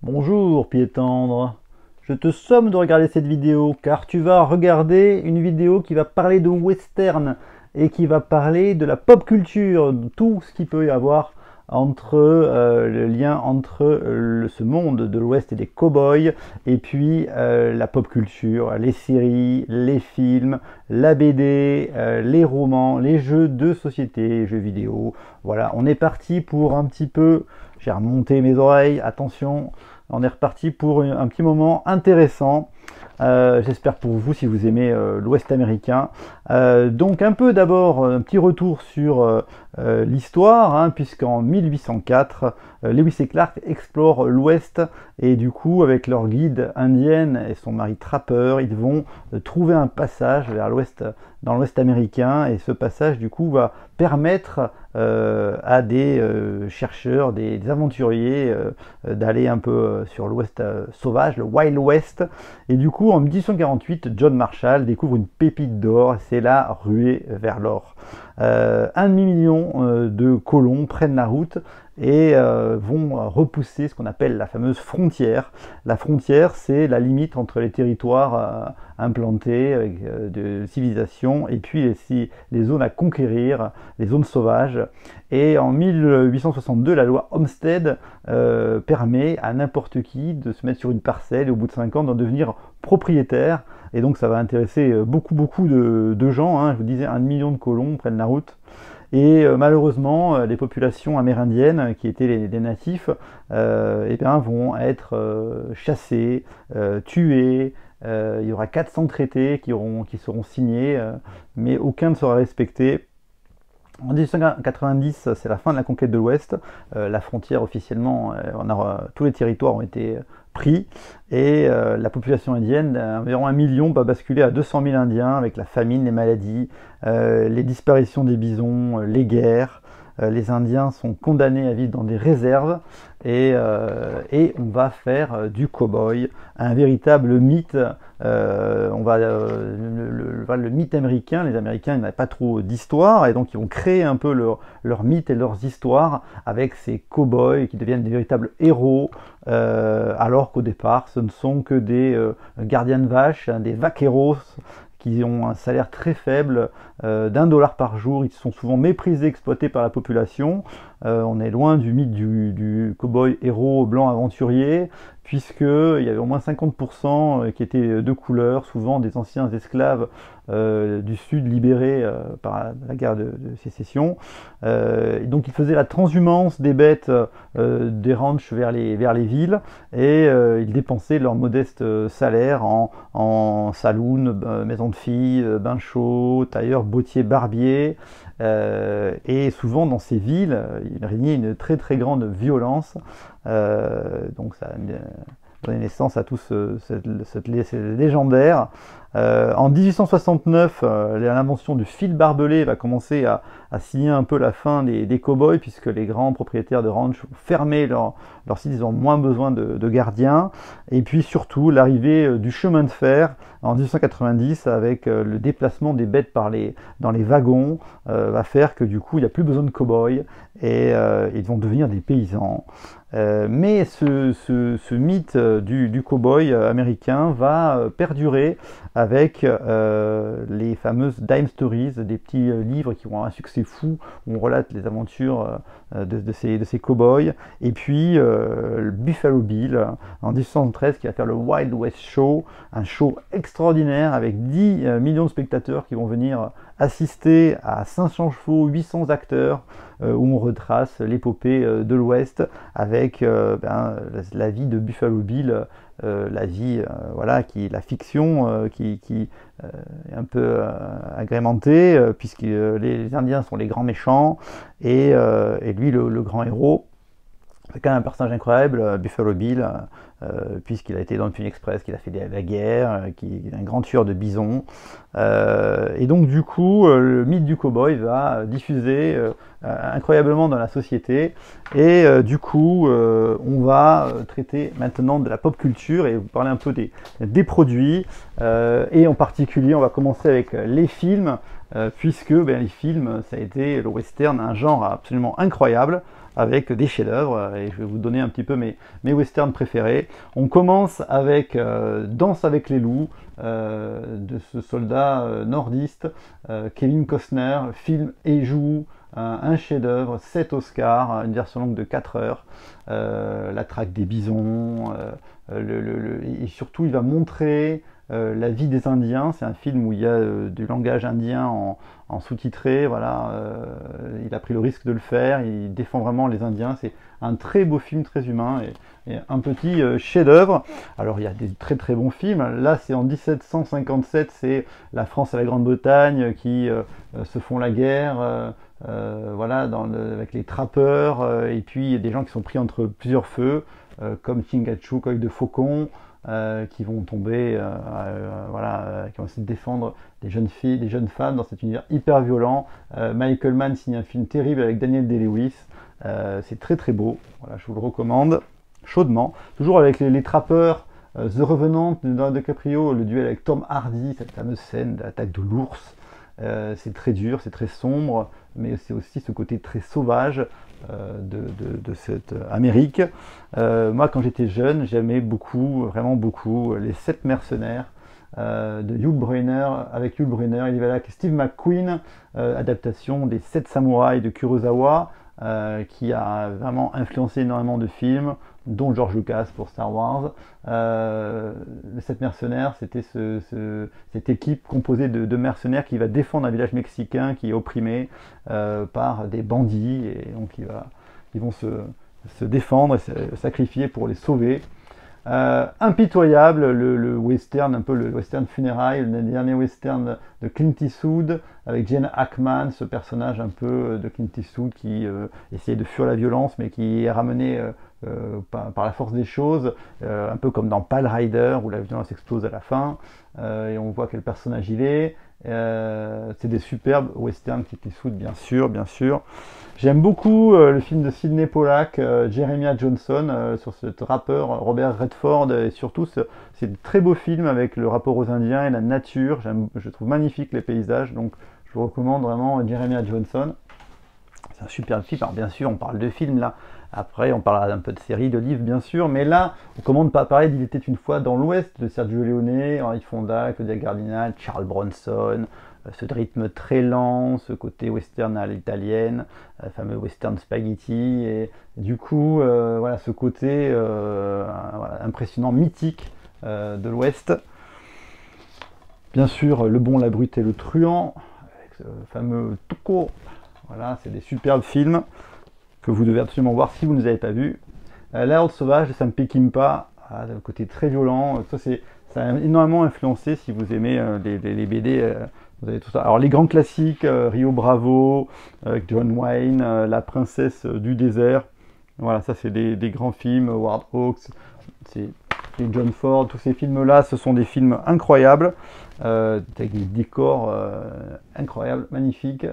Bonjour pied tendre, je te somme de regarder cette vidéo car tu vas regarder une vidéo qui va parler de western et qui va parler de la pop culture, de tout ce qu'il peut y avoir entre le lien entre ce monde de l'Ouest et des cow-boys et puis la pop culture, les séries, les films, la BD, les romans, les jeux de société, les jeux vidéo. Voilà, on est parti pour un petit peu, j'ai remonté mes oreilles, attention, on est reparti pour un petit moment intéressant. J'espère pour vous si vous aimez l'Ouest américain. Donc un peu d'abord un petit retour sur l'histoire, hein, puisqu'en 1804, Lewis et Clark explorent l'Ouest et du coup avec leur guide indienne et son mari trappeur, ils vont trouver un passage vers l'Ouest, dans l'Ouest américain, et ce passage du coup va permettre à des chercheurs, des aventuriers d'aller un peu sur l'Ouest sauvage, le Wild West. Et du coup en 1848, John Marshall découvre une pépite d'or, c'est la ruée vers l'or. 1,5 million de colons prennent la route et vont repousser ce qu'on appelle la fameuse frontière. La frontière, c'est la limite entre les territoires implantés de civilisation et puis les zones à conquérir, les zones sauvages. Et en 1862, la loi Homestead permet à n'importe qui de se mettre sur une parcelle et au bout de 5 ans d'en devenir propriétaire. Et donc ça va intéresser beaucoup de gens, hein. Je vous disais, 1 million de colons prennent la route. Et malheureusement, les populations amérindiennes, qui étaient les natifs, eh bien, vont être chassées, tuées. Il y aura 400 traités qui seront signés, mais aucun ne sera respecté. En 1890, c'est la fin de la conquête de l'Ouest. La frontière officiellement, tous les territoires ont été pris et la population indienne, environ 1 million, va basculer à 200 000 Indiens avec la famine, les maladies, les disparitions des bisons, les guerres. Les Indiens sont condamnés à vivre dans des réserves et on va faire du cow-boy un véritable mythe. Le mythe américain, les Américains n'avaient pas trop d'histoire et donc ils vont créer un peu leur mythe et leurs histoires avec ces cow-boys qui deviennent des véritables héros, alors qu'au départ ce ne sont que des gardiens de vaches, hein, des vaqueros qui ont un salaire très faible, d'1 $ par jour. Ils sont souvent méprisés, exploités par la population. On est loin du mythe du cow-boy héros blanc aventurier, puisqu'il y avait au moins 50% qui étaient de couleur, souvent des anciens esclaves du Sud libérés par la guerre de sécession. Donc ils faisaient la transhumance des bêtes des ranchs vers les villes, et ils dépensaient leur modeste salaire en saloon, maison de filles, bain chaud, tailleur, bottier, barbier. Et souvent dans ces villes, il régnait une très grande violence. Donc ça a donné naissance à tout cette légendaire. En 1869, l'invention du fil barbelé va commencer à signer un peu la fin des cow-boys, puisque les grands propriétaires de ranch vont fermer leur site, ils ont moins besoin de gardiens. Et puis surtout l'arrivée du chemin de fer en 1890 avec le déplacement des bêtes dans les wagons va faire que du coup il n'y a plus besoin de cow-boys et ils vont devenir des paysans. Mais ce mythe du cow-boy américain va perdurer avec les fameuses dime stories, des petits livres qui ont un succès fou, où on relate les aventures de ces cow-boys. Et puis Buffalo Bill en 1873 qui va faire le Wild West Show, un show extraordinaire avec 10 millions de spectateurs qui vont venir assister à 500 chevaux, 800 acteurs, où on retrace l'épopée de l'Ouest avec la vie de Buffalo Bill, la vie, la fiction qui est un peu agrémentée, puisque les Indiens sont les grands méchants et lui le grand héros. C'est quand même un personnage incroyable, Buffalo Bill, puisqu'il a été dans le Pony Express, qu'il a fait la guerre, qui est un grand tueur de bisons. Et donc du coup, le mythe du cow-boy va diffuser incroyablement dans la société. Et du coup, on va traiter maintenant de la pop culture et vous parler un peu des produits. Et en particulier, on va commencer avec les films. puisque ben, les films, ça a été le western, un genre absolument incroyable, avec des chefs-d'œuvre, et je vais vous donner un petit peu mes westerns préférés. On commence avec Danse avec les loups, de ce soldat nordiste, Kevin Costner, film et joue, un chef-d'œuvre, 7 Oscars, une version longue de 4 heures, la traque des bisons, et surtout il va montrer la vie des Indiens. C'est un film où il y a du langage indien en sous-titré, voilà, il a pris le risque de le faire, il défend vraiment les Indiens, c'est un très beau film, très humain, et un petit chef-d'œuvre. Alors il y a des très très bons films, là c'est en 1757, c'est la France et la Grande-Bretagne qui se font la guerre, voilà, avec les trappeurs, et puis il y a des gens qui sont pris entre plusieurs feux, comme Chingachgook, Œil de Faucon, qui vont tomber, voilà, qui vont essayer de défendre des jeunes filles, des jeunes femmes dans cet univers hyper violent. Michael Mann signe un film terrible avec Daniel Day-Lewis, c'est très très beau, voilà, je vous le recommande chaudement. Toujours avec les trappeurs, The Revenant de Leonardo DiCaprio, le duel avec Tom Hardy, cette fameuse scène de l'attaque de l'ours. C'est très dur, c'est très sombre, mais c'est aussi ce côté très sauvage de cette Amérique. Moi, quand j'étais jeune, j'aimais beaucoup, vraiment beaucoup, les 7 mercenaires de Yul Brynner, avec Yul Brynner, il y avait là Steve McQueen, adaptation des 7 samouraïs de Kurosawa, qui a vraiment influencé énormément de films, dont George Lucas pour Star Wars. Les 7 mercenaires, c'était cette équipe composée de mercenaires qui va défendre un village mexicain qui est opprimé par des bandits, et donc ils vont se défendre et se sacrifier pour les sauver. Impitoyable, le western, un peu le western funérailles, le dernier western de Clint Eastwood avec Gene Hackman, ce personnage un peu de Clint Eastwood qui essaye de fuir la violence mais qui est ramené par la force des choses, un peu comme dans Pale Rider où la violence explose à la fin, et on voit quel personnage il est. C'est des superbes westerns Clint Eastwood, bien sûr, bien sûr. J'aime beaucoup le film de Sidney Pollack, Jeremiah Johnson, sur ce rappeur Robert Redford, et surtout c'est de très beaux films avec le rapport aux Indiens et la nature. Je trouve magnifique les paysages, donc je vous recommande vraiment Jeremiah Johnson. C'est un super film. Alors bien sûr, on parle de films là. Après, on parlera un peu de séries, de livres, bien sûr. Mais là, on commande pas parler d'Il était une fois dans l'Ouest de Sergio Leone, Henri Fonda, Claudia Cardinal, Charles Bronson. Ce rythme très lent, ce côté western à l'italienne, le fameux western spaghetti. Et du coup, voilà, ce côté voilà, impressionnant, mythique de l'Ouest. Bien sûr, Le Bon, la Brute et le Truand, avec ce fameux Tuco. Voilà, c'est des superbes films que vous devez absolument voir si vous ne les avez pas vus. La Horde sauvage de Sam Peckinpah, le côté très violent, ça a énormément influencé si vous aimez les BD. Vous avez tout ça. Alors les grands classiques, Rio Bravo, avec John Wayne, La princesse du désert. Voilà, ça c'est des grands films, Howard Hawks, c'est John Ford. Tous ces films-là, ce sont des films incroyables, avec des décors incroyables, magnifiques.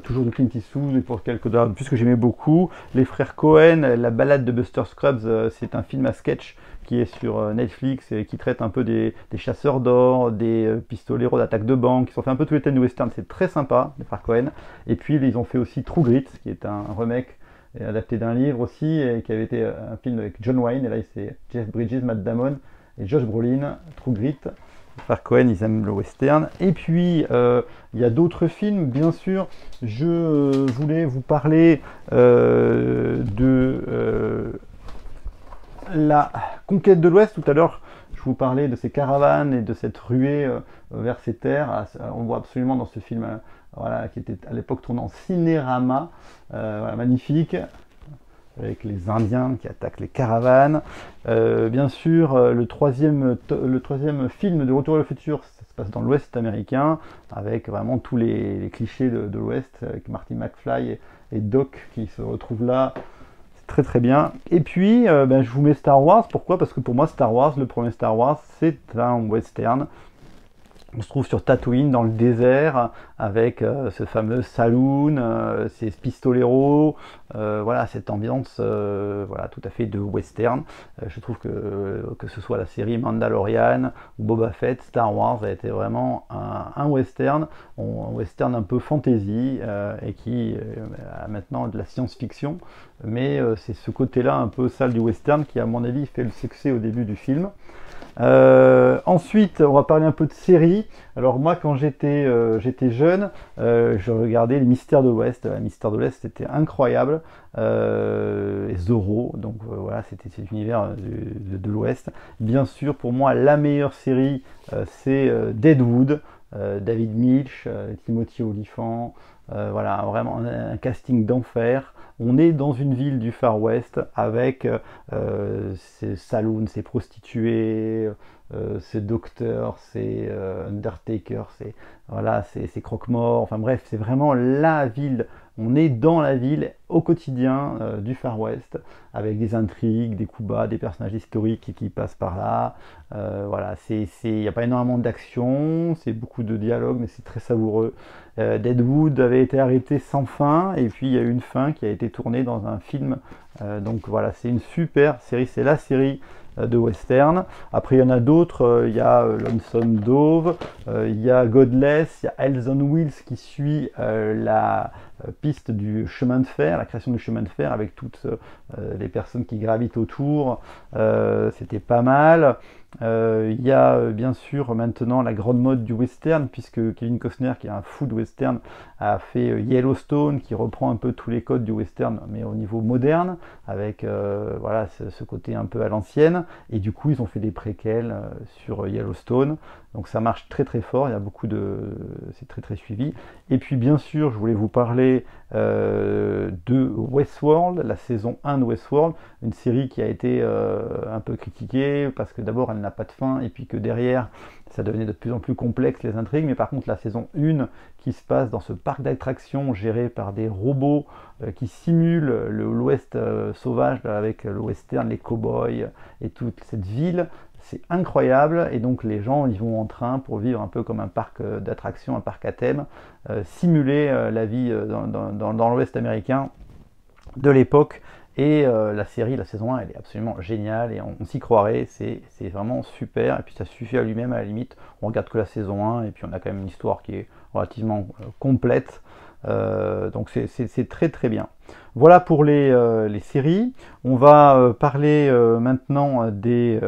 Toujours de Clint Eastwood, et pour quelques d'autres, puisque j'aimais beaucoup. Les frères Cohen, La balade de Buster Scruggs, c'est un film à sketch qui est sur Netflix et qui traite un peu des chasseurs d'or, des pistoleros d'attaque de banque, qui ont fait un peu tous les thèmes du western. C'est très sympa, les frères Cohen. Et puis ils ont fait aussi True Grit, qui est un remake adapté d'un livre aussi, et qui avait été un film avec John Wayne, et là c'est Jeff Bridges, Matt Damon et Josh Brolin, True Grit. Les frères Cohen, ils aiment le western. Et puis, il y a d'autres films, bien sûr. Je voulais vous parler de la conquête de l'Ouest. Tout à l'heure, je vous parlais de ces caravanes et de cette ruée vers ces terres. On voit absolument dans ce film, voilà, qui était à l'époque tourné en cinérama, voilà, magnifique, avec les Indiens qui attaquent les caravanes. Bien sûr, le troisième film de Retour vers le futur, ça se passe dans l'Ouest américain, avec vraiment tous les clichés de l'Ouest, avec Marty McFly et Doc qui se retrouvent là. C'est très très bien. Et puis, je vous mets Star Wars. Pourquoi? Parce que pour moi, Star Wars, le premier Star Wars, c'est un western. On se trouve sur Tatooine, dans le désert, avec ce fameux saloon, ces pistoleros, voilà, cette ambiance voilà, tout à fait de western. Je trouve que ce soit la série Mandalorian ou Boba Fett, Star Wars a été vraiment un western, un western un peu fantasy, et qui a maintenant de la science-fiction, mais c'est ce côté-là un peu sale du western qui, à mon avis, fait le succès au début du film. Ensuite, on va parler un peu de séries. Alors moi, quand j'étais jeune, je regardais les Mystères de l'Ouest. Les Mystères de l'Ouest, c'était incroyable. Et Zorro, donc voilà, c'était cet univers de l'Ouest. Bien sûr, pour moi, la meilleure série, c'est Deadwood. David Milch, Timothy Olyphant, voilà, vraiment un casting d'enfer. On est dans une ville du Far West avec ses saloons, ses prostituées, ses docteurs, ses undertakers, voilà, ses croque-morts. Enfin bref, c'est vraiment la ville. On est dans la ville au quotidien du Far West avec des intrigues, des coups bas, des personnages historiques qui passent par là. Voilà, il n'y a pas énormément d'action, c'est beaucoup de dialogue, mais c'est très savoureux. Deadwood avait été arrêté sans fin, et puis il y a eu une fin qui a été tournée dans un film. Donc voilà, c'est une super série, c'est la série de western. Après, il y en a d'autres, il y a Lonesome Dove, il y a Godless, il y a Hells on Wheels qui suit la piste du chemin de fer, la création du chemin de fer avec toutes les personnes qui gravitent autour. C'était pas mal. Il y a bien sûr maintenant la grande mode du western, puisque Kevin Costner, qui est un fou de western, a fait Yellowstone, qui reprend un peu tous les codes du western, mais au niveau moderne, avec voilà, ce côté un peu à l'ancienne. Et du coup, ils ont fait des préquels sur Yellowstone. Donc ça marche très très fort, il y a beaucoup de... c'est très très suivi. Et puis bien sûr, je voulais vous parler de Westworld, la saison 1 de Westworld, une série qui a été un peu critiquée, parce que d'abord elle n'a pas de fin, et puis que derrière, ça devenait de plus en plus complexe les intrigues. Mais par contre, la saison 1 qui se passe dans ce parc d'attractions géré par des robots qui simulent l'Ouest sauvage, avec le western, les cow-boys et toute cette ville, c'est incroyable. Et donc les gens y vont en train pour vivre un peu comme un parc d'attractions, un parc à thème, simuler la vie dans l'Ouest américain de l'époque. Et la série, la saison 1, elle est absolument géniale et on s'y croirait, c'est vraiment super. Et puis ça suffit à lui-même, à la limite, on regarde que la saison 1 et puis on a quand même une histoire qui est relativement complète. Donc c'est très très bien. Voilà pour les séries. On va parler maintenant des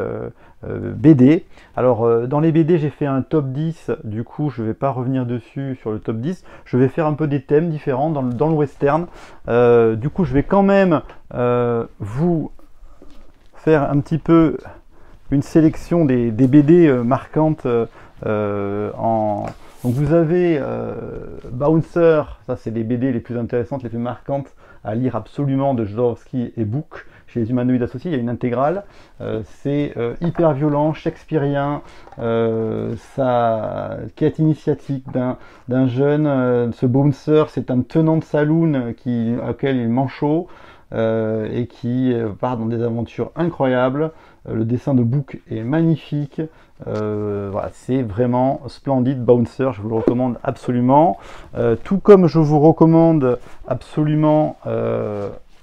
BD. Alors dans les BD, j'ai fait un top 10, du coup je ne vais pas revenir dessus sur le top 10. Je vais faire un peu des thèmes différents dans le western. Du coup je vais quand même vous faire un petit peu une sélection des BD marquantes Donc vous avez Bouncer, ça c'est les BD les plus intéressantes, les plus marquantes à lire absolument de Jodorowsky et Book chez les Humanoïdes Associés. Il y a une intégrale, c'est hyper violent, shakespearien, quête initiatique d'un jeune. Ce Bouncer, c'est un tenant de saloon auquel il est manchot et qui part dans des aventures incroyables. Le dessin de Book est magnifique. Voilà, c'est vraiment splendide. Bouncer, je vous le recommande absolument. Tout comme je vous recommande absolument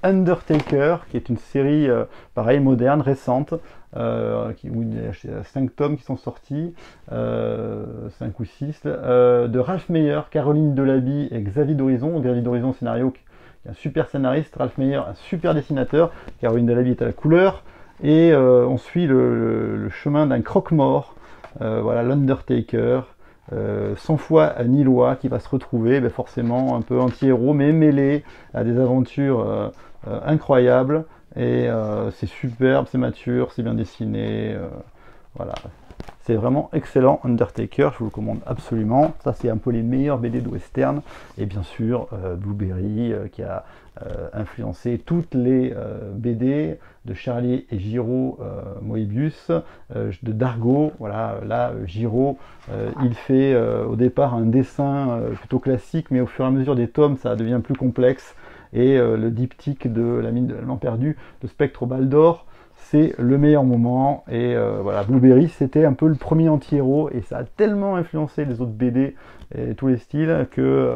Undertaker, qui est une série pareil, moderne, récente, où il y a 5 tomes qui sont sortis, 5 ou 6, de Ralph Meyer, Caroline Delaby et Xavier Dorizon. Xavier Dorizon, scénario, qui est un super scénariste, Ralph Meyer, un super dessinateur, Caroline Delaby est à la couleur. Et on suit le chemin d'un croque-mort, voilà, l'Undertaker, sans foi ni loi, qui va se retrouver forcément un peu anti-héros, mais mêlé à des aventures incroyables. Et c'est superbe, c'est mature, c'est bien dessiné, voilà. C'est vraiment excellent, Undertaker, je vous le recommande absolument. Ça, c'est un peu les meilleurs BD de western. Et bien sûr, Blueberry, qui a influencé toutes les BD de Charlie et Giraud Moebius, de Dargaud. Voilà, là, Giraud, il fait au départ un dessin plutôt classique, mais au fur et à mesure des tomes, ça devient plus complexe. Et le diptyque de La mine de l'an perdu, de Spectre au Bal d'Or, c'est le meilleur moment. Et voilà, Blueberry, c'était un peu le premier anti-héros, et ça a tellement influencé les autres BD et tous les styles que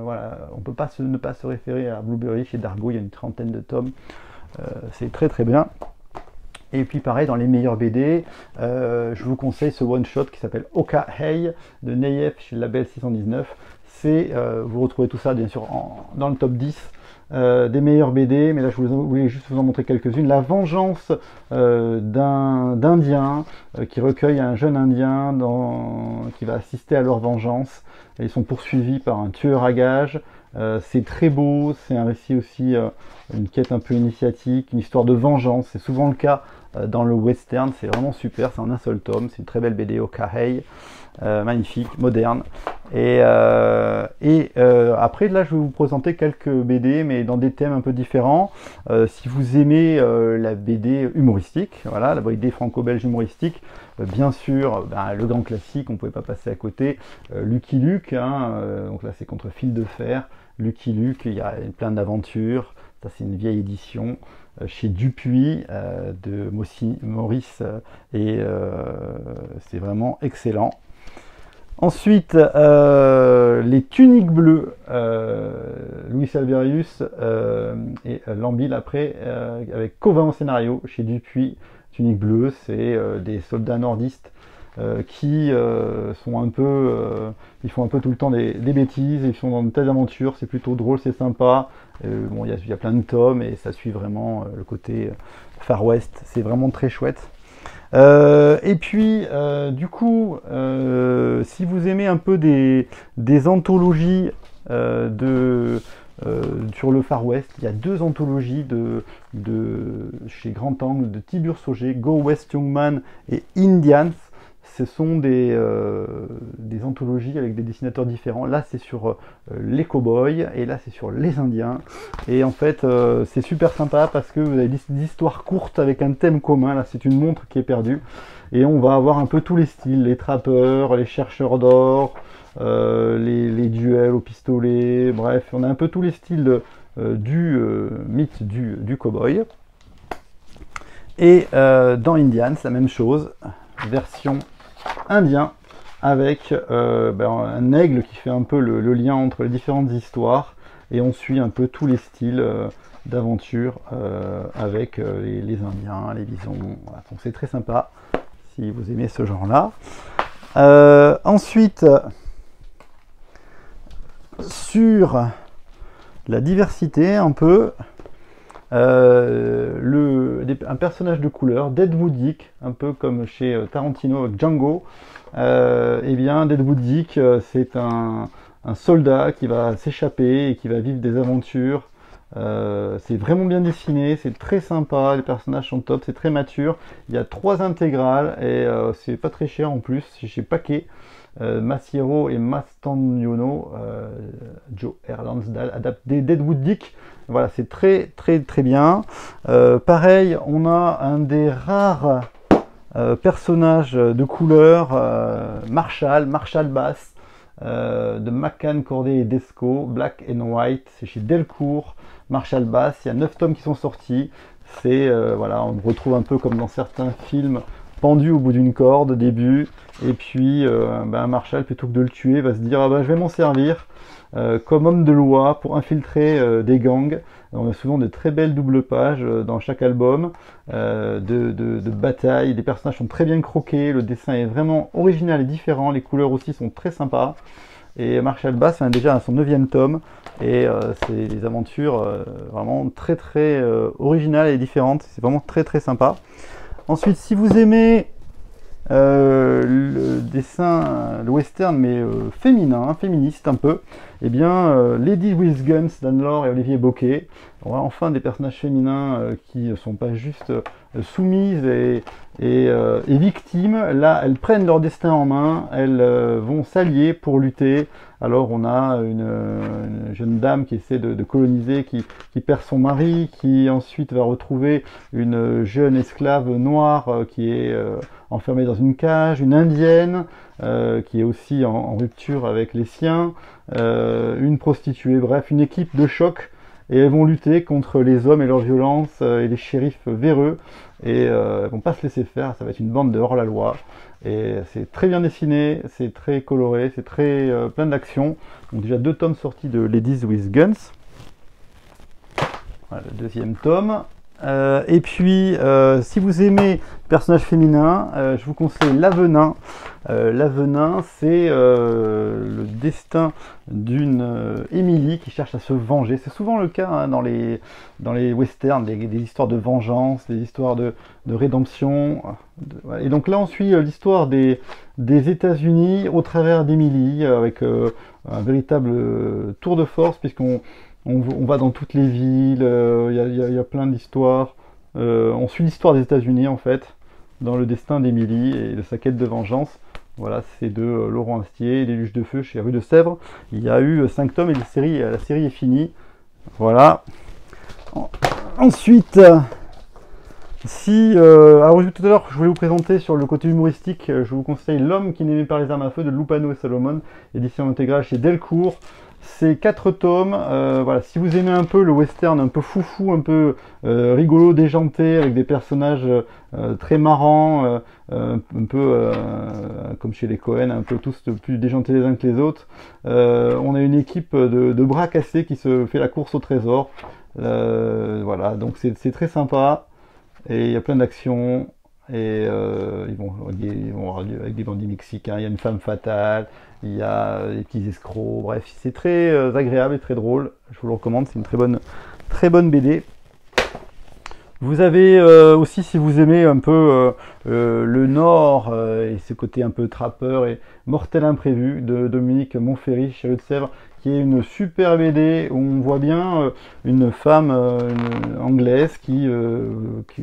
voilà, on peut pas ne pas se référer à Blueberry. Chez Dargo, il y a une 30aine de tomes. C'est très très bien. Et puis pareil, dans les meilleurs BD, je vous conseille ce one-shot qui s'appelle Okahei de Neyef chez le label 619. Vous retrouvez tout ça bien sûr dans le top 10 des meilleurs BD, mais là je voulais juste vous en montrer quelques-unes. La vengeance d'un Indien qui recueille un jeune Indien qui va assister à leur vengeance. Et ils sont poursuivis par un tueur à gages. C'est très beau, c'est un récit aussi, une quête un peu initiatique, une histoire de vengeance. C'est souvent le cas dans le western, c'est vraiment super, c'est en un seul tome, c'est une très belle BD Okahei, magnifique, moderne. Et après là je vais vous présenter quelques BD mais dans des thèmes un peu différents. Si vous aimez la BD humoristique, voilà, la BD franco-belge humoristique, bien sûr, le grand classique, on ne pouvait pas passer à côté, Lucky Luke, hein, donc là c'est contre Fil de Fer, Lucky Luke, il y a plein d'aventures, ça c'est une vieille édition chez Dupuis de Maurice, et c'est vraiment excellent. Ensuite, les tuniques bleues, Louis Salverius et Lambil après, avec Covin au scénario chez Dupuis. Tuniques bleues, c'est des soldats nordistes qui sont un peu, ils font un peu tout le temps des bêtises, ils sont dans de telles aventures, c'est plutôt drôle, c'est sympa. Bon, il y a plein de tomes et ça suit vraiment le côté Far West, c'est vraiment très chouette. Et puis, du coup, si vous aimez un peu des anthologies sur le Far West, il y a deux anthologies chez Grand Angle de Tibur Sauger, Go West Young Man et Indians. Ce sont des anthologies avec des dessinateurs différents. Là, c'est sur les cow-boys et là, c'est sur les Indiens. Et en fait, c'est super sympa parce que vous avez des histoires courtes avec un thème commun. Là, c'est une montre qui est perdue. Et on va avoir un peu tous les styles, les trappeurs, les chercheurs d'or, les duels au pistolet. Bref, on a un peu tous les styles du mythe du cow-boy. Et dans Indians, la même chose, version indien, avec un aigle qui fait un peu le lien entre les différentes histoires, et on suit un peu tous les styles d'aventure avec les Indiens, les bisons. Voilà. Donc c'est très sympa si vous aimez ce genre-là. Ensuite, sur la diversité un peu, un personnage de couleur, Deadwood Dick, un peu comme chez Tarantino avec Django. Eh bien, Deadwood Dick, c'est un soldat qui va s'échapper et qui va vivre des aventures. C'est vraiment bien dessiné, c'est très sympa, les personnages sont top, c'est très mature. Il y a 3 intégrales et c'est pas très cher en plus, c'est chez Paquet. Masiero et Mastagnono, Joe Erlandsdal adapté Deadwood Dick. Voilà, c'est très très très bien. Pareil, on a un des rares personnages de couleur, Marshall Bass, de McCann, Corday et Desco, Black and White, c'est chez Delcourt. Marshall Bass, il y a 9 tomes qui sont sortis. C'est voilà, on retrouve un peu comme dans certains films, pendu au bout d'une corde au début, et puis Marshall, plutôt que de le tuer, va se dire je vais m'en servir comme homme de loi pour infiltrer des gangs. On a souvent de très belles doubles pages dans chaque album de bataille. Les personnages sont très bien croqués, le dessin est vraiment original et différent, les couleurs aussi sont très sympas. Et Marshall Bass est déjà à son 9e tome, et c'est des aventures vraiment très très originales et différentes, c'est vraiment très très sympa. Ensuite, si vous aimez le dessin, le western, mais féminin, féministe un peu, eh bien, Lady with Guns d'Anne Lore et Olivier Bocquet. On voit enfin des personnages féminins qui ne sont pas juste soumises et victimes. Là, elles prennent leur destin en main, elles vont s'allier pour lutter. Alors on a une jeune dame qui essaie de coloniser, qui perd son mari, qui ensuite va retrouver une jeune esclave noire qui est enfermée dans une cage, une indienne qui est aussi en rupture avec les siens, une prostituée, bref, une équipe de choc. et elles vont lutter contre les hommes et leur violence et les shérifs véreux, et elles vont pas se laisser faire. Ça va être une bande de hors-la-loi, et c'est très bien dessiné, c'est très coloré, c'est très plein d'action. Donc déjà 2 tomes sortis de Ladies with Guns. Voilà le 2e tome. Et puis, si vous aimez les personnages féminins, je vous conseille L'Avenin. L'Avenin, c'est le destin d'une Émilie qui cherche à se venger. C'est souvent le cas hein, dans les westerns, des histoires de vengeance, des histoires de rédemption. Et donc là, on suit l'histoire des États-Unis au travers d'Émilie, avec un véritable tour de force, puisqu'on va dans toutes les villes, il y a plein d'histoires. On suit l'histoire des États-Unis en fait, dans le destin d'Émilie et de sa quête de vengeance. Voilà, c'est de Laurent Astier, Les Luges de Feu chez Rue de Sèvres. Il y a eu 5 tomes et la série est finie. Voilà. Ensuite, alors tout à l'heure, je voulais vous présenter sur le côté humoristique, je vous conseille L'Homme qui n'aimait pas les armes à feu de Lupano et Salomon, édition intégrale chez Delcourt. C'est 4 tomes, voilà, si vous aimez un peu le western un peu foufou, un peu rigolo, déjanté, avec des personnages très marrants, un peu comme chez les Cohen, un peu tous plus déjantés les uns que les autres. On a une équipe de bras cassés qui se fait la course au trésor. Voilà, donc c'est très sympa, et il y a plein d'actions. Et ils vont avec des bandits mexicains, il y a une femme fatale, il y a des petits escrocs, bref, c'est très agréable et très drôle. Je vous le recommande, c'est une très bonne BD. Vous avez aussi, si vous aimez un peu le Nord et ce côté un peu trappeur et Mortel Imprévu de Dominique Montferry chez Rue de Sèvres, qui est une super BD où on voit bien une femme anglaise qui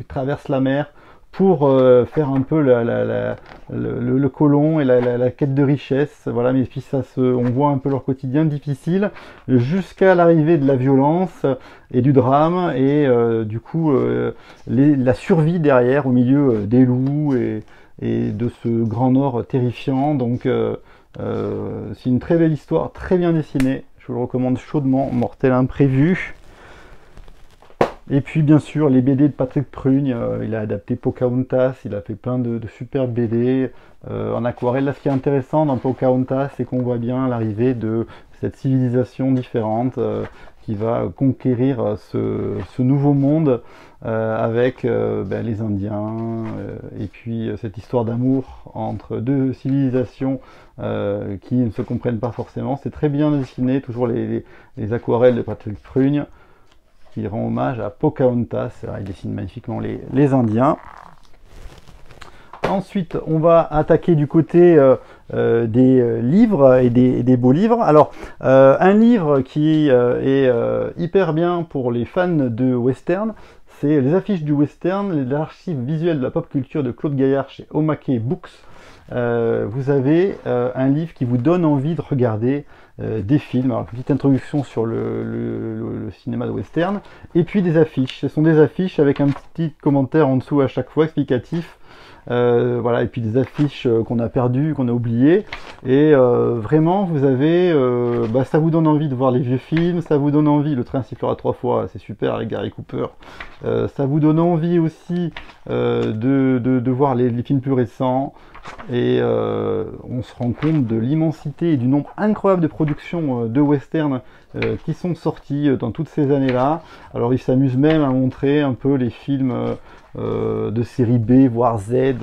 traverse la mer pour faire un peu le colon et la quête de richesse, voilà, mais puis on voit un peu leur quotidien difficile jusqu'à l'arrivée de la violence et du drame, et du coup la survie derrière au milieu des loups et de ce grand Nord terrifiant. Donc c'est une très belle histoire, très bien dessinée, je vous le recommande chaudement, Mortel Imprévu. Et puis bien sûr les BD de Patrick Prugne, il a adapté Pocahontas, il a fait plein de super BD en aquarelle. Là, ce qui est intéressant dans Pocahontas, c'est qu'on voit bien l'arrivée de cette civilisation différente qui va conquérir ce nouveau monde avec les Indiens, et puis cette histoire d'amour entre 2 civilisations qui ne se comprennent pas forcément. C'est très bien dessiné, toujours les aquarelles de Patrick Prugne, qui rend hommage à Pocahontas. Il dessine magnifiquement les Indiens. Ensuite, on va attaquer du côté des livres et des beaux livres. Alors, un livre qui est hyper bien pour les fans de western, c'est Les affiches du western, l'archive visuelle de la pop culture de Claude Gaillard chez Omake Books. Vous avez un livre qui vous donne envie de regarder des films. Alors, une petite introduction sur le cinéma de western, et puis des affiches. Ce sont des affiches avec un petit commentaire en dessous à chaque fois explicatif. Voilà, et puis des affiches qu'on a perdues, qu'on a oubliées, et vraiment vous avez ça vous donne envie de voir les vieux films, ça vous donne envie, Le train sifflera 3 fois, c'est super avec Gary Cooper, ça vous donne envie aussi de voir les films plus récents, et on se rend compte de l'immensité et du nombre incroyable de productions de western qui sont sorties dans toutes ces années-là. Alors ils s'amusent même à montrer un peu les films de série B voire Z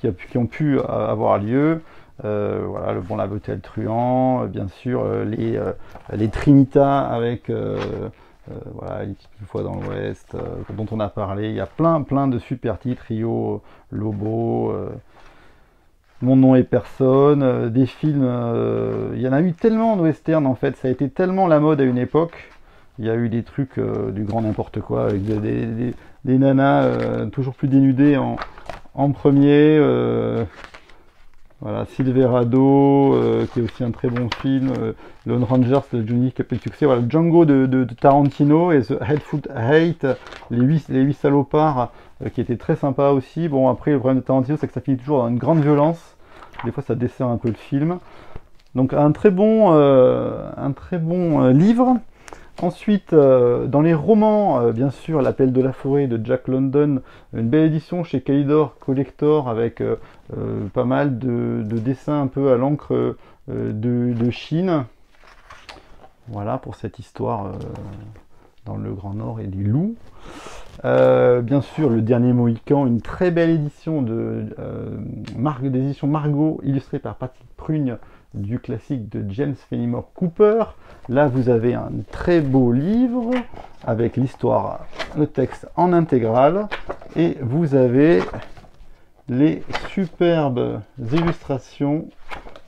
qui ont pu avoir lieu. Voilà, Le Bon, la Beauté et le Truand, bien sûr les Trinitas avec voilà, Une fois dans l'Ouest, dont on a parlé. Il y a plein de super titres, Rio, Lobo, Mon nom est personne, des films, il y en a eu tellement de western en fait, ça a été tellement la mode à une époque. Il y a eu des trucs du grand n'importe quoi, avec des nanas toujours plus dénudées en premier. Voilà, Silverado, qui est aussi un très bon film. Lone Rangers de Johnny qui a fait le succès. Voilà, Django de Tarantino, et The Hateful Eight, les 8 salopards, qui était très sympa aussi. Bon, après, le problème de Tarantino, c'est que ça finit toujours dans une grande violence. Des fois, ça dessert un peu le film. Donc, un très bon livre. Ensuite, dans les romans, bien sûr, L'Appel de la forêt de Jack London, une belle édition chez Calidor Collector avec pas mal de dessins un peu à l'encre de Chine. Voilà pour cette histoire dans le Grand Nord et des loups. Bien sûr, Le Dernier Mohican, une très belle édition des éditions Margot, illustrée par Patrick Prugne, du classique de James Fenimore Cooper. Là, vous avez un très beau livre avec l'histoire, le texte en intégrale, et vous avez les superbes illustrations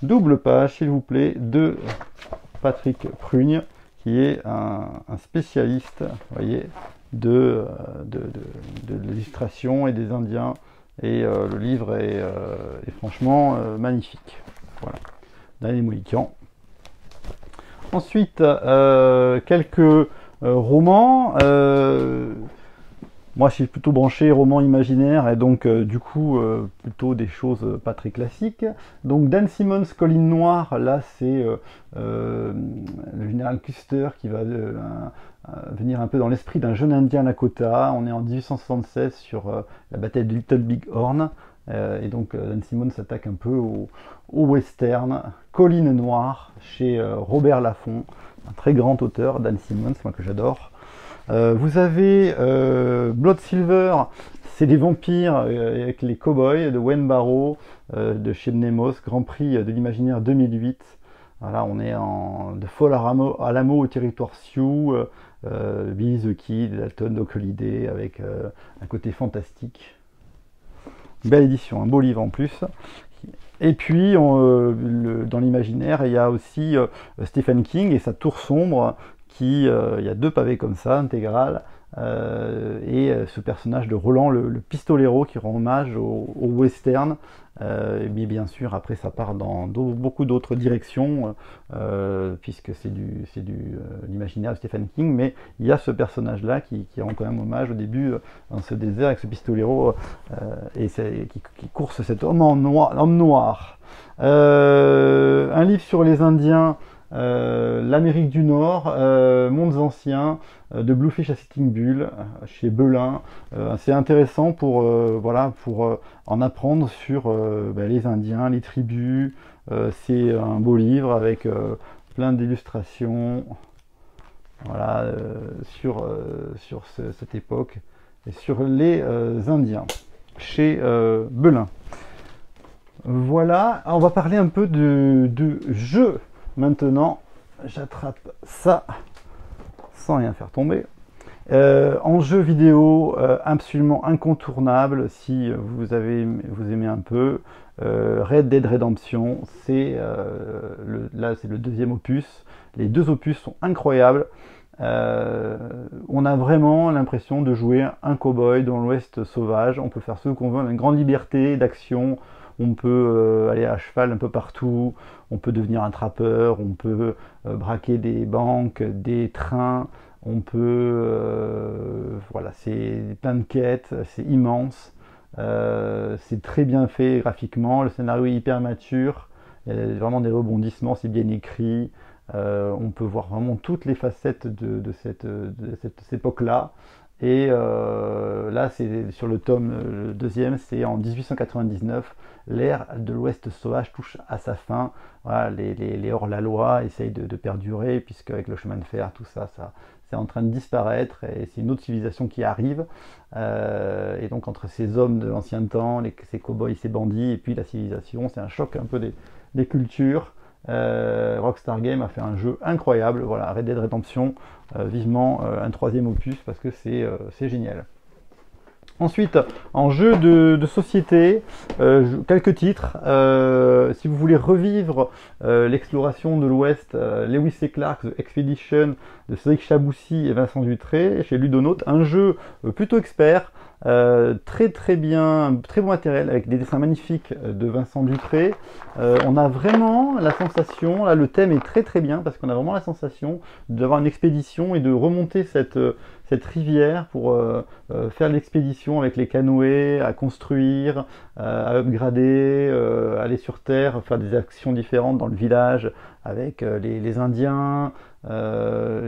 double page, s'il vous plaît, de Patrick Prugne, qui est un spécialiste, vous voyez, de l'illustration et des Indiens. Et le livre est franchement magnifique. Voilà. Dernier Mohican. Ensuite, quelques romans. Moi, je suis plutôt branché roman imaginaire et donc du coup plutôt des choses pas très classiques. Donc Dan Simmons, Colline Noire, là c'est le général Custer qui va venir un peu dans l'esprit d'un jeune Indien Lakota. On est en 1876 sur la bataille de Little Big Horn. Et donc Dan Simmons s'attaque un peu au western. Colline Noire chez Robert Laffont, un très grand auteur, Dan Simmons, moi que j'adore. Vous avez Blood Silver, c'est des vampires avec les cowboys de Wayne Barrow, de chez Nemos, Grand Prix de l'Imaginaire 2008. Voilà, on est de Fall Alamo au territoire Sioux, Billy the Kid, Dalton, Doc Holliday, avec un côté fantastique. Belle édition, un beau livre en plus. Et puis, dans l'imaginaire, il y a aussi Stephen King et sa Tour sombre, il y a 2 pavés comme ça, intégral, et ce personnage de Roland, le pistolero, qui rend hommage au western. Mais bien sûr, après, ça part dans beaucoup d'autres directions, puisque c'est l'imaginaire de Stephen King, mais il y a ce personnage-là qui rend quand même hommage au début dans ce désert avec ce pistolero, et qui course cet homme noir. Un livre sur les Indiens, l'Amérique du Nord, Mondes anciens, de Bluefish à Sitting Bull, chez Belin. C'est intéressant pour en apprendre sur les Indiens, les tribus. C'est un beau livre avec plein d'illustrations, voilà, sur cette époque et sur les Indiens, chez Belin. Voilà, on va parler un peu de jeux. Maintenant, j'attrape ça sans rien faire tomber. En jeu vidéo, absolument incontournable si vous aimez un peu. Red Dead Redemption, là c'est le 2e opus. Les 2 opus sont incroyables. On a vraiment l'impression de jouer un cow-boy dans l'Ouest sauvage. On peut faire ce qu'on veut, on a une grande liberté d'action. On peut aller à cheval un peu partout, on peut devenir un trappeur, on peut braquer des banques, des trains, on peut... voilà, c'est plein de quêtes, c'est immense, c'est très bien fait graphiquement, le scénario est hyper mature, il y a vraiment des rebondissements, c'est bien écrit, on peut voir vraiment toutes les facettes de cette époque-là. Et là, c'est sur le tome, le 2e, c'est en 1899, l'ère de l'Ouest sauvage touche à sa fin. Voilà, les hors-la-loi essayent de perdurer, puisque avec le chemin de fer, tout ça c'est en train de disparaître, et c'est une autre civilisation qui arrive. Et donc entre ces hommes de l'ancien temps, ces cow-boys, ces bandits, et puis la civilisation, c'est un choc un peu des cultures. Rockstar Games a fait un jeu incroyable, voilà, Red Dead Redemption, vivement un 3e opus parce que c'est génial. Ensuite, en jeu de société, quelques titres. Si vous voulez revivre l'exploration de l'Ouest, Lewis et Clark, The Expedition, de Cédric Chaboussi et Vincent Dutré, chez Ludonote, un jeu plutôt expert, très bien, très bon matériel, avec des dessins magnifiques de Vincent Dutré. On a vraiment la sensation, là le thème est très bien, parce qu'on a vraiment la sensation d'avoir une expédition et de remonter cette cette rivière pour faire l'expédition avec les canoës, à construire, à upgrader, aller sur terre, faire des actions différentes dans le village avec les Indiens,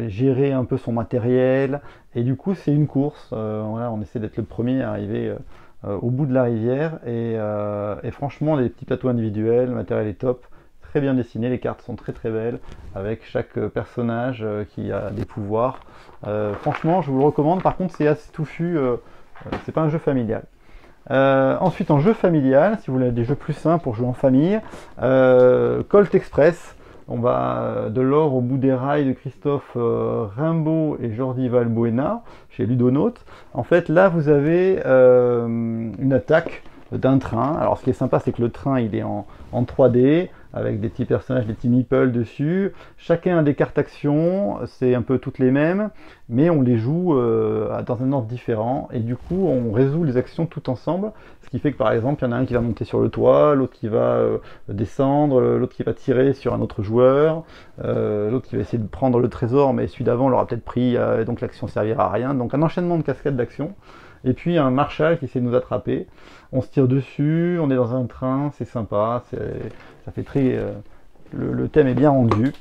gérer un peu son matériel. Et du coup, c'est une course. Voilà, on essaie d'être le premier à arriver au bout de la rivière. Et franchement, les petits plateaux individuels, le matériel est top. Très bien dessiné, les cartes sont très très belles, avec chaque personnage qui a des pouvoirs. Franchement, je vous le recommande. Par contre, c'est assez touffu, c'est pas un jeu familial. Ensuite, en jeu familial, si vous voulez des jeux plus simples pour jouer en famille, Colt Express. On va de l'or au bout des rails de Christophe Rimbaud et Jordi Valbuena chez Ludonote. En fait, là, vous avez une attaque d'un train. Alors, ce qui est sympa, c'est que le train, il est en 3D, avec des petits personnages, des petits meeples dessus. Chacun a des cartes actions, c'est un peu toutes les mêmes, mais on les joue dans un ordre différent. Et du coup, on résout les actions tout ensemble. Ce qui fait que, par exemple, il y en a un qui va monter sur le toit, l'autre qui va descendre, l'autre qui va tirer sur un autre joueur, l'autre qui va essayer de prendre le trésor, mais celui d'avant l'aura peut-être pris, donc l'action servira à rien. Donc un enchaînement de cascades d'actions. Et puis un Marshall qui essaie de nous attraper. On se tire dessus, on est dans un train, c'est sympa, ça fait très... le thème est bien rendu.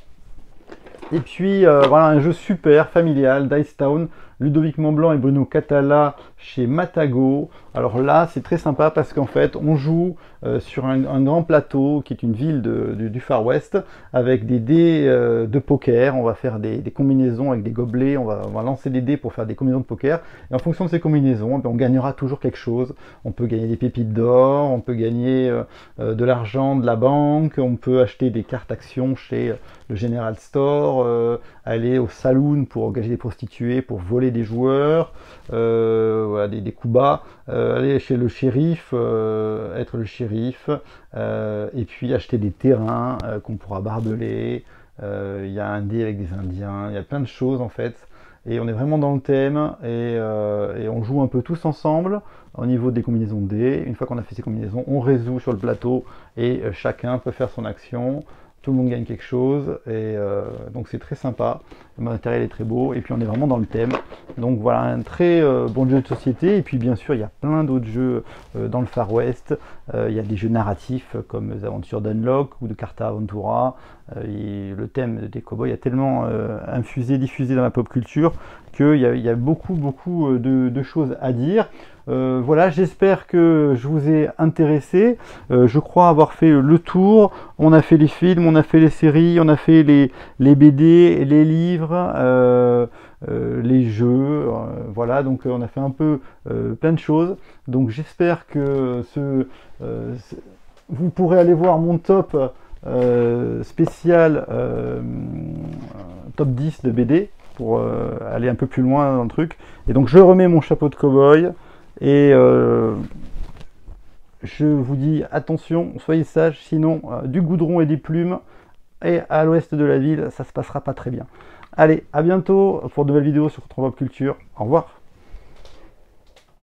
Et puis voilà un jeu super familial, Dice Town, Ludovic Montblanc et Bruno Catala chez Matago. Alors là c'est très sympa parce qu'en fait on joue sur un grand plateau qui est une ville du Far West avec des dés de poker. On va faire des combinaisons avec des gobelets, on va lancer des dés pour faire des combinaisons de poker. Et en fonction de ces combinaisons, on gagnera toujours quelque chose. On peut gagner des pépites d'or, on peut gagner de l'argent de la banque, on peut acheter des cartes actions chez le General Store, aller au saloon pour engager des prostituées, pour voler des joueurs, voilà, des coups bas, aller chez le shérif, être le shérif, et puis acheter des terrains qu'on pourra barbelés. Il y a un dé avec des Indiens, il y a plein de choses en fait. Et on est vraiment dans le thème et on joue un peu tous ensemble au niveau des combinaisons de dés. Une fois qu'on a fait ces combinaisons, on résout sur le plateau et chacun peut faire son action. Tout le monde gagne quelque chose et donc c'est très sympa, le matériel est très beau et puis on est vraiment dans le thème. Donc voilà un très bon jeu de société. Et puis bien sûr il y a plein d'autres jeux dans le Far West. Il y a des jeux narratifs comme les aventures d'Unlock ou de Carta Aventura. Le thème des cowboys a tellement diffusé dans la pop culture qu'il y a beaucoup de choses à dire. Voilà, j'espère que je vous ai intéressé. Je crois avoir fait le tour. On a fait les films, on a fait les séries, on a fait les BD, les livres, les jeux. Voilà, donc on a fait un peu plein de choses. Donc j'espère que vous pourrez aller voir mon top spécial top 10 de BD pour aller un peu plus loin dans le truc. Et donc je remets mon chapeau de cow-boy. Et je vous dis attention, soyez sages, sinon du goudron et des plumes, et à l'ouest de la ville, ça se passera pas très bien. Allez, à bientôt pour de nouvelles vidéos sur Pop Culture. Au revoir.